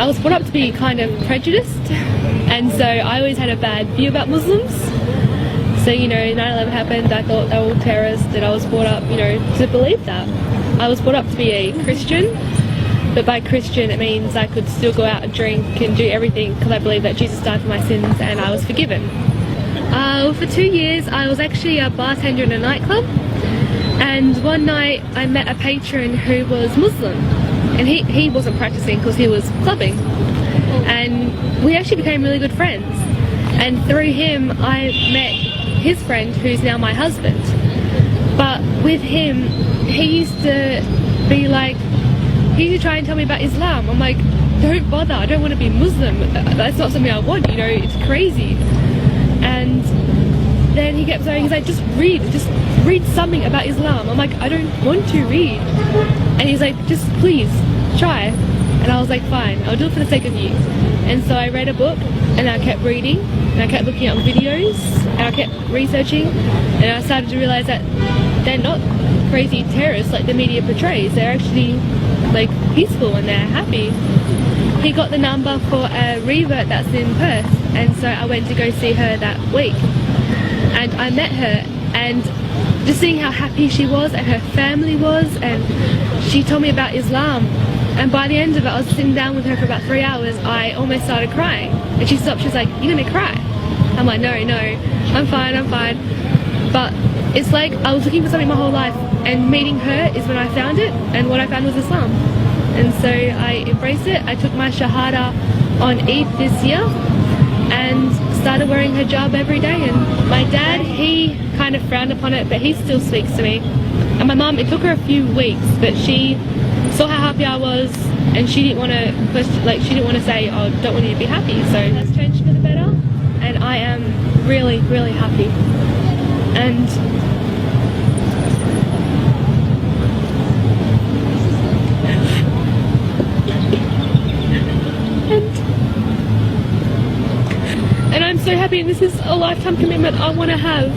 I was brought up to be kind of prejudiced, and so I always had a bad view about Muslims. So, you know, 9/11 happened, I thought they were all terrorists, and I was brought up, you know, to believe that. I was brought up to be a Christian, but by Christian it means I could still go out and drink and do everything because I believe that Jesus died for my sins and I was forgiven. For 2 years I was actually a bartender in a nightclub, and one night I met a patron who was Muslim, and he wasn't practicing because he was clubbing, and we actually became really good friends, and through him I met his friend who's now my husband. But with him, he used to be like, he used to try and tell me about Islam. I'm like, don't bother, I don't want to be Muslim, that's not something I want, you know, it's crazy. And then he kept saying, he's like, just read something about Islam. I'm like, I don't want to read. And he's like, just please, try. And I was like, fine, I'll do it for the sake of you. And so I read a book, and I kept reading, and I kept looking up videos, and I kept researching, and I started to realise that they're not crazy terrorists like the media portrays. They're actually like peaceful and they're happy. He got the number for a revert that's in Perth, and so I went to go see her that week, and I met her, and just seeing how happy she was and her family was, and she told me about Islam, and by the end of it I was sitting down with her for about 3 hours. I almost started crying, and she stopped. She was like, you're gonna cry? I'm like, no, I'm fine. But it's like I was looking for something my whole life, and meeting her is when I found it, and what I found was Islam. And so I embraced it. I took my Shahada on Eid this year and started wearing hijab every day. And my dad, he kind of frowned upon it, but he still speaks to me. And my mum, it took her a few weeks, but she saw how happy I was, and she didn't want to question, like, she didn't want to say, oh, don't want you to be happy. So it has changed for the better, and I am really, really happy. And I'm so happy, and this is a lifetime commitment I want to have.